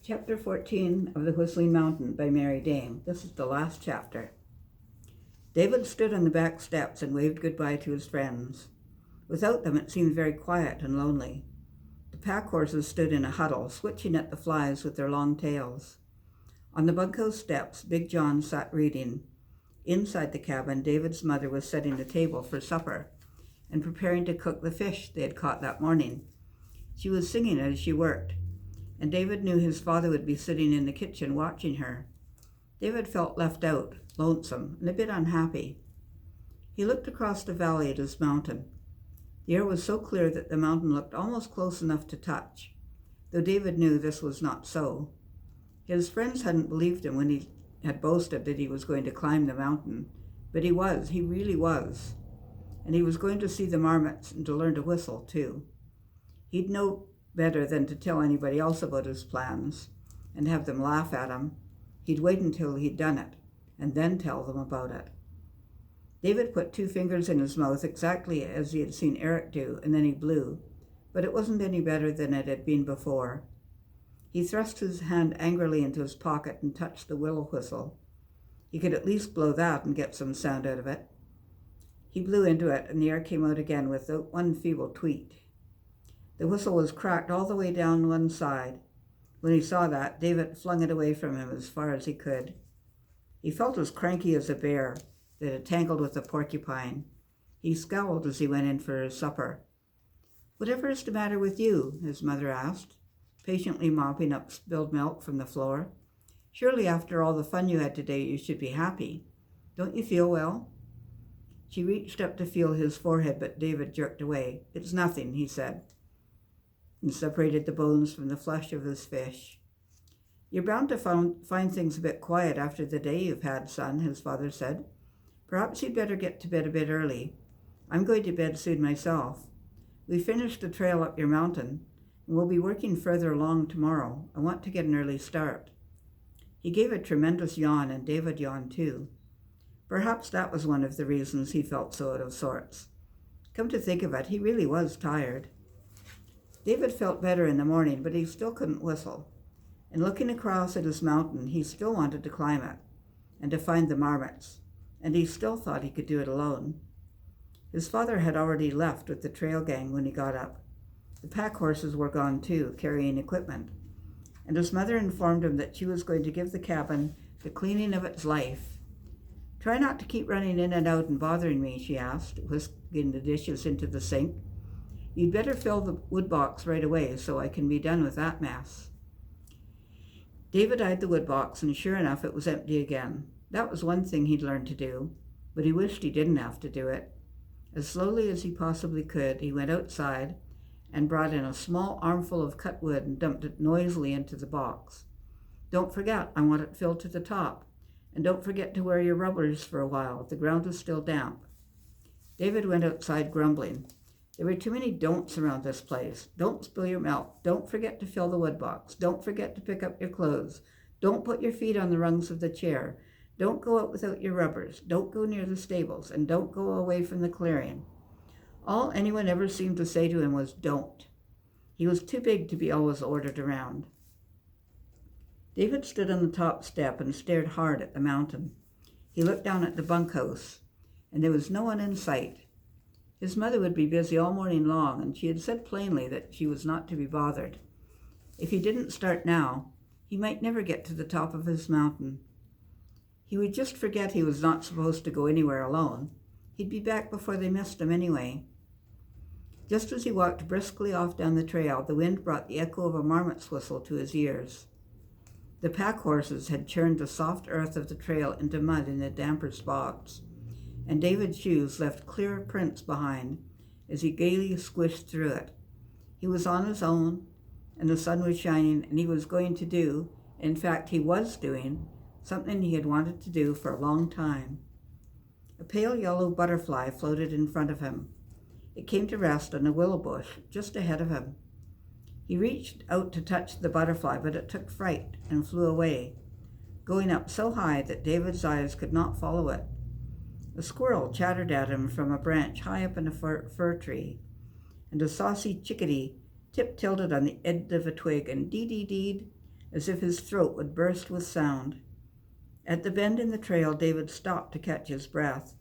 Chapter 14 of The Whistling Mountain by Mary Daem. This is the last chapter. David stood on the back steps and waved goodbye to his friends. Without them, it seemed very quiet and lonely. The pack horses stood in a huddle, switching at the flies with their long tails. On the bunkhouse steps, Big John sat reading. Inside the cabin, David's mother was setting the table for supper and preparing to cook the fish they had caught that morning. She was singing as she worked, and David knew his father would be sitting in the kitchen watching her. David felt left out, lonesome, and a bit unhappy. He looked across the valley at his mountain. The air was so clear that the mountain looked almost close enough to touch, though David knew this was not so. His friends hadn't believed him when he had boasted that he was going to climb the mountain, but he really was. And he was going to see the marmots and to learn to whistle, too. He'd know better than to tell anybody else about his plans and have them laugh at him. He'd wait until he'd done it, and then tell them about it. David put 2 fingers in his mouth exactly as he had seen Eric do, and then he blew, but it wasn't any better than it had been before. He thrust his hand angrily into his pocket and touched the willow whistle. He could at least blow that and get some sound out of it. He blew into it, and the air came out again with one feeble tweet. The whistle was cracked all the way down one side. When he saw that, David flung it away from him as far as he could. He felt as cranky as a bear that had tangled with a porcupine. He scowled as he went in for his supper. "Whatever is the matter with you?" his mother asked, patiently mopping up spilled milk from the floor. "Surely after all the fun you had today, you should be happy. Don't you feel well?" She reached up to feel his forehead, but David jerked away. "It's nothing," he said, and separated the bones from the flesh of his fish. "You're bound to find things a bit quiet after the day you've had, son," his father said. "Perhaps you'd better get to bed a bit early. I'm going to bed soon myself. We finished the trail up your mountain, and we'll be working further along tomorrow. I want to get an early start." He gave a tremendous yawn, and David yawned too. Perhaps that was one of the reasons he felt so out of sorts. Come to think of it, he really was tired. David felt better in the morning, but he still couldn't whistle. And looking across at his mountain, he still wanted to climb it and to find the marmots, and he still thought he could do it alone. His father had already left with the trail gang when he got up. The pack horses were gone too, carrying equipment, and his mother informed him that she was going to give the cabin the cleaning of its life. "Try not to keep running in and out and bothering me," she asked, whisking the dishes into the sink. "You'd better fill the wood box right away so I can be done with that mess." David eyed the wood box, and sure enough, it was empty again. That was one thing he'd learned to do, but he wished he didn't have to do it. As slowly as he possibly could, he went outside and brought in a small armful of cut wood and dumped it noisily into the box. "Don't forget, I want it filled to the top. And don't forget to wear your rubbers for a while. The ground is still damp." David went outside grumbling. There were too many don'ts around this place. Don't spill your milk. Don't forget to fill the wood box. Don't forget to pick up your clothes. Don't put your feet on the rungs of the chair. Don't go out without your rubbers. Don't go near the stables. And don't go away from the clearing. All anyone ever seemed to say to him was "don't." He was too big to be always ordered around. David stood on the top step and stared hard at the mountain. He looked down at the bunkhouse, and there was no one in sight. His mother would be busy all morning long, and she had said plainly that she was not to be bothered. If he didn't start now, he might never get to the top of his mountain. He would just forget he was not supposed to go anywhere alone. He'd be back before they missed him anyway. Just as he walked briskly off down the trail, the wind brought the echo of a marmot's whistle to his ears. The pack horses had churned the soft earth of the trail into mud in the damper spots, and David's shoes left clear prints behind as he gaily squished through it. He was on his own, and the sun was shining, and he was going to do, in fact he was doing, something he had wanted to do for a long time. A pale yellow butterfly floated in front of him. It came to rest on a willow bush just ahead of him. He reached out to touch the butterfly, but it took fright and flew away, going up so high that David's eyes could not follow it. A squirrel chattered at him from a branch high up in a fir tree, and a saucy chickadee tip-tilted on the edge of a twig and dee-dee-deed as if his throat would burst with sound. At the bend in the trail, David stopped to catch his breath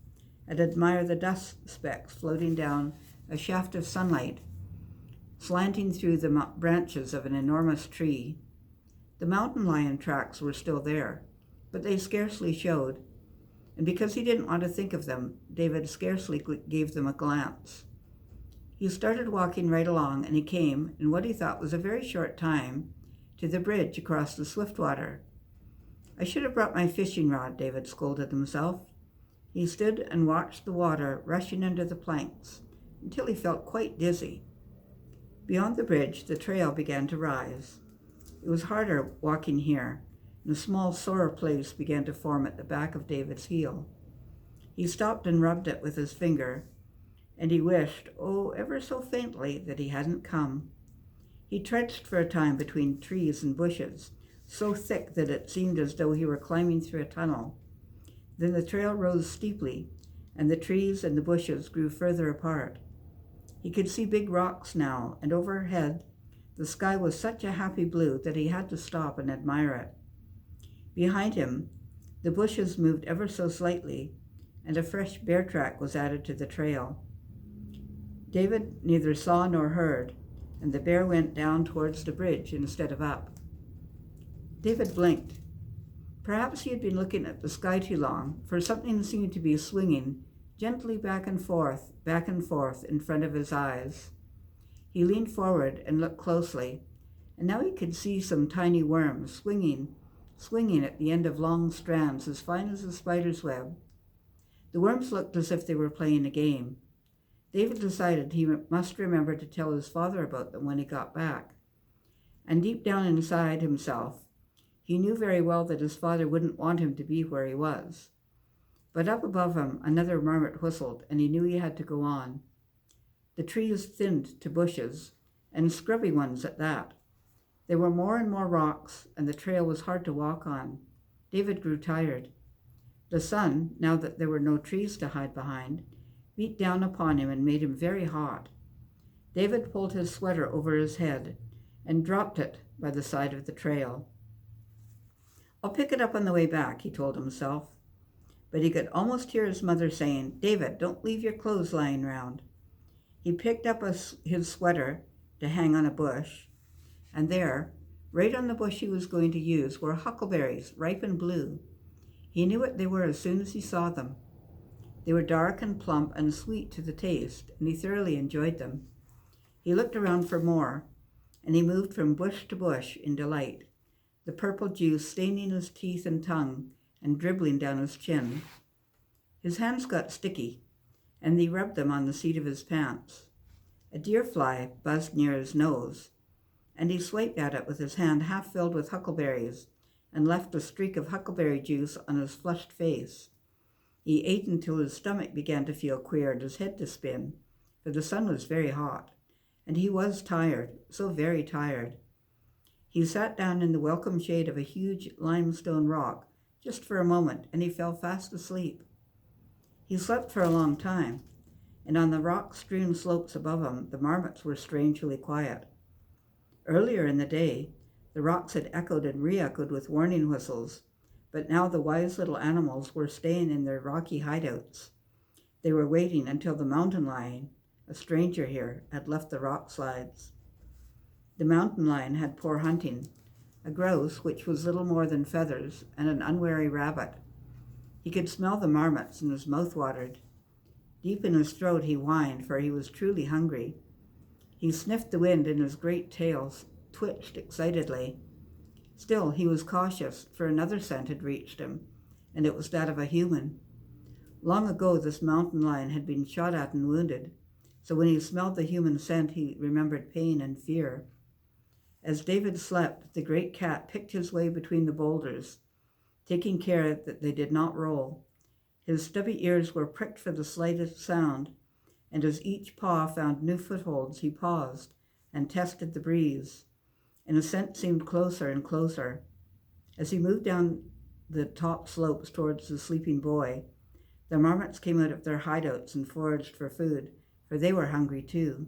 and admire the dust specks floating down a shaft of sunlight, slanting through the branches of an enormous tree. The mountain lion tracks were still there, but they scarcely showed, and because he didn't want to think of them, David scarcely gave them a glance. He started walking right along, and he came, in what he thought was a very short time, to the bridge across the Swiftwater. I should have brought my fishing rod, David scolded himself. He stood and watched the water rushing under the planks until he felt quite dizzy. Beyond the bridge, the trail began to rise. It was harder walking here, and a small sore place began to form at the back of David's heel. He stopped and rubbed it with his finger, and he wished, oh, ever so faintly, that he hadn't come. He trudged for a time between trees and bushes, so thick that it seemed as though he were climbing through a tunnel. Then the trail rose steeply, and the trees and the bushes grew further apart. He could see big rocks now, and overhead the sky was such a happy blue that he had to stop and admire it. Behind him, the bushes moved ever so slightly, and a fresh bear track was added to the trail. David neither saw nor heard, and the bear went down towards the bridge instead of up. David blinked. Perhaps he had been looking at the sky too long, for something seemed to be swinging gently back and forth in front of his eyes. He leaned forward and looked closely, and now he could see some tiny worms swinging at the end of long strands as fine as a spider's web. The worms looked as if they were playing a game. David decided he must remember to tell his father about them when he got back. And deep down inside himself, he knew very well that his father wouldn't want him to be where he was. But up above him, another marmot whistled, and he knew he had to go on. The trees thinned to bushes, and scrubby ones at that. There were more and more rocks, and the trail was hard to walk on. David grew tired. The sun, now that there were no trees to hide behind, beat down upon him and made him very hot. David pulled his sweater over his head and dropped it by the side of the trail. I'll pick it up on the way back, he told himself. But he could almost hear his mother saying, David, don't leave your clothes lying round. He picked up his sweater to hang on a bush, and there, right on the bush he was going to use, were huckleberries, ripe and blue. He knew what they were as soon as he saw them. They were dark and plump and sweet to the taste, and he thoroughly enjoyed them. He looked around for more, and he moved from bush to bush in delight, the purple juice staining his teeth and tongue and dribbling down his chin. His hands got sticky, and he rubbed them on the seat of his pants. A deer fly buzzed near his nose, and he swiped at it with his hand half filled with huckleberries and left a streak of huckleberry juice on his flushed face. He ate until his stomach began to feel queer and his head to spin, for the sun was very hot, and he was tired, so very tired. He sat down in the welcome shade of a huge limestone rock just for a moment, and he fell fast asleep. He slept for a long time, and on the rock-strewn slopes above him, the marmots were strangely quiet. Earlier in the day, the rocks had echoed and re-echoed with warning whistles, but now the wise little animals were staying in their rocky hideouts. They were waiting until the mountain lion, a stranger here, had left the rock slides. The mountain lion had poor hunting, a grouse which was little more than feathers, and an unwary rabbit. He could smell the marmots, and his mouth watered. Deep in his throat he whined, for he was truly hungry. He sniffed the wind, and his great tail twitched excitedly. Still, he was cautious, for another scent had reached him, and it was that of a human. Long ago, this mountain lion had been shot at and wounded, so when he smelled the human scent, he remembered pain and fear. As David slept, the great cat picked his way between the boulders, taking care that they did not roll. His stubby ears were pricked for the slightest sound, and as each paw found new footholds, he paused and tested the breeze, and the scent seemed closer and closer. As he moved down the top slopes towards the sleeping boy, the marmots came out of their hideouts and foraged for food, for they were hungry too.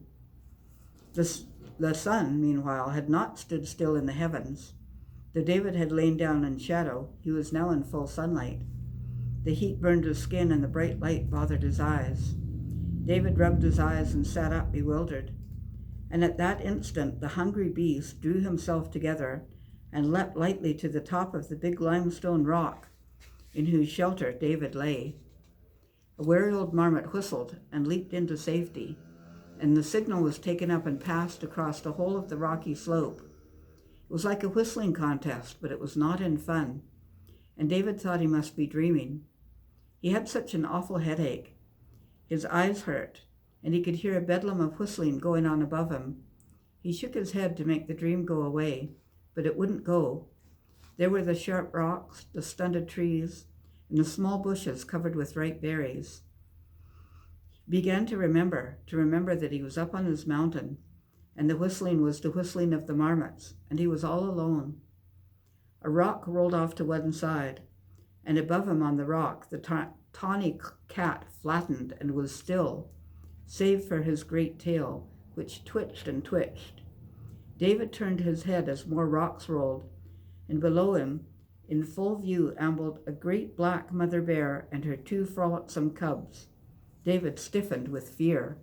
The sun, meanwhile, had not stood still in the heavens. Though David had lain down in shadow, he was now in full sunlight. The heat burned his skin and the bright light bothered his eyes. David rubbed his eyes and sat up bewildered. And at that instant the hungry beast drew himself together and leapt lightly to the top of the big limestone rock in whose shelter David lay. A wary old marmot whistled and leaped into safety, and the signal was taken up and passed across the whole of the rocky slope. It was like a whistling contest, but it was not in fun, and David thought he must be dreaming. He had such an awful headache. His eyes hurt, and he could hear a bedlam of whistling going on above him. He shook his head to make the dream go away, but it wouldn't go. There were the sharp rocks, the stunted trees, and the small bushes covered with ripe berries. He began to remember that he was up on his mountain, and the whistling was the whistling of the marmots, and he was all alone. A rock rolled off to one side, and above him on the rock the tawny cat flattened and was still, save for his great tail, which twitched and twitched. David turned his head as more rocks rolled, and below him, in full view, ambled a great black mother bear and her 2 frolicsome cubs. David stiffened with fear.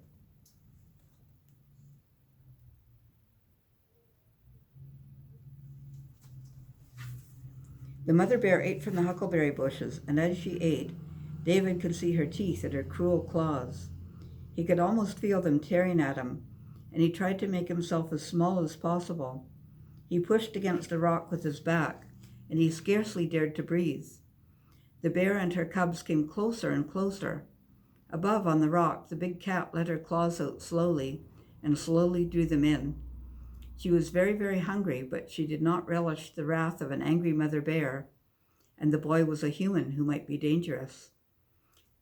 The mother bear ate from the huckleberry bushes, and as she ate, David could see her teeth and her cruel claws. He could almost feel them tearing at him, and he tried to make himself as small as possible. He pushed against a rock with his back, and he scarcely dared to breathe. The bear and her cubs came closer and closer. Above on the rock, the big cat let her claws out slowly, and slowly drew them in. She was very, very hungry, but she did not relish the wrath of an angry mother bear, and the boy was a human who might be dangerous.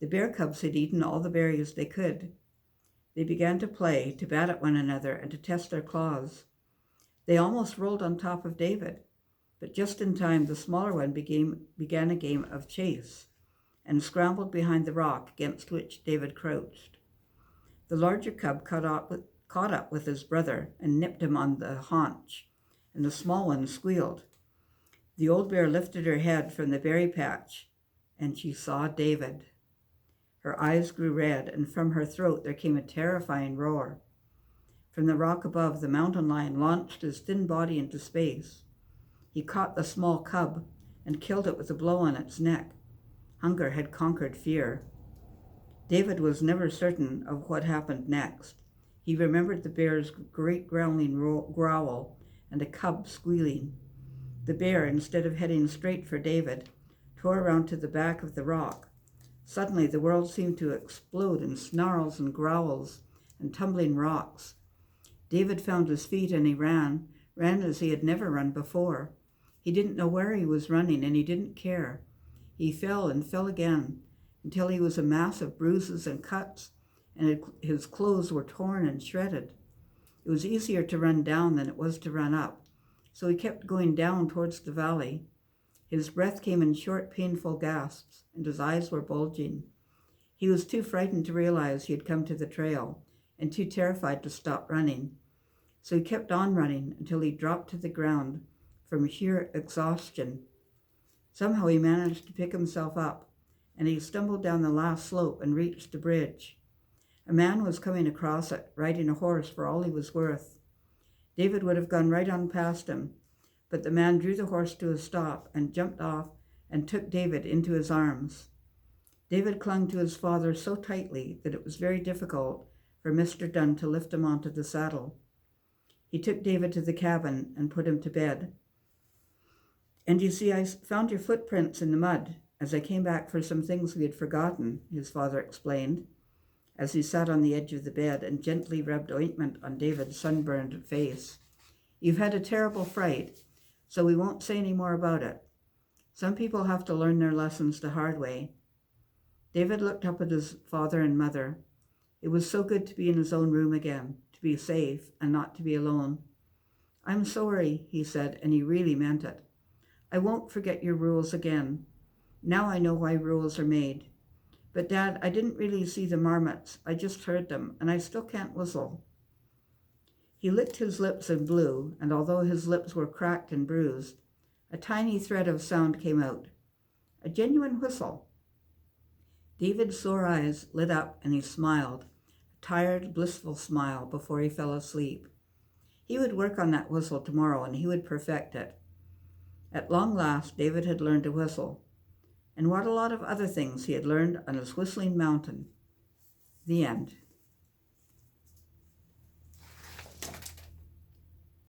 The bear cubs had eaten all the berries they could. They began to play, to bat at one another, and to test their claws. They almost rolled on top of David, but just in time the smaller one began a game of chase, and scrambled behind the rock against which David crouched. The larger cub caught up with his brother and nipped him on the haunch, and the small one squealed. The old bear lifted her head from the berry patch, and she saw David. Her eyes grew red, and from her throat there came a terrifying roar. From the rock above, the mountain lion launched his thin body into space. He caught the small cub and killed it with a blow on its neck. Hunger had conquered fear. David was never certain of what happened next. He remembered the bear's great growling growl and a cub squealing. The bear, instead of heading straight for David, tore around to the back of the rock. Suddenly the world seemed to explode in snarls and growls and tumbling rocks. David found his feet and he ran as he had never run before. He didn't know where he was running, and he didn't care. He fell and fell again until he was a mass of bruises and cuts, and his clothes were torn and shredded. It was easier to run down than it was to run up, so he kept going down towards the valley. His breath came in short, painful gasps, and his eyes were bulging. He was too frightened to realize he had come to the trail, and too terrified to stop running. So he kept on running until he dropped to the ground from sheer exhaustion. Somehow he managed to pick himself up, and he stumbled down the last slope and reached the bridge. A man was coming across it, riding a horse for all he was worth. David would have gone right on past him, but the man drew the horse to a stop and jumped off and took David into his arms. David clung to his father so tightly that it was very difficult for Mr. Dunn to lift him onto the saddle. He took David to the cabin and put him to bed. "And you see, I found your footprints in the mud as I came back for some things we had forgotten," his father explained, as he sat on the edge of the bed and gently rubbed ointment on David's sunburned face. "You've had a terrible fright, so we won't say any more about it. Some people have to learn their lessons the hard way." David looked up at his father and mother. It was so good to be in his own room again, to be safe and not to be alone. "I'm sorry," he said, and he really meant it. "I won't forget your rules again. Now I know why rules are made. But Dad, I didn't really see the marmots. I just heard them, and I still can't whistle." He licked his lips and blew, and although his lips were cracked and bruised, A tiny thread of sound came out. A genuine whistle. David's sore eyes lit up and he smiled, a tired, blissful smile before he fell asleep. He would work on that whistle tomorrow and he would perfect it. At long last, David had learned to whistle. And what a lot of other things he had learned on his whistling mountain. The end.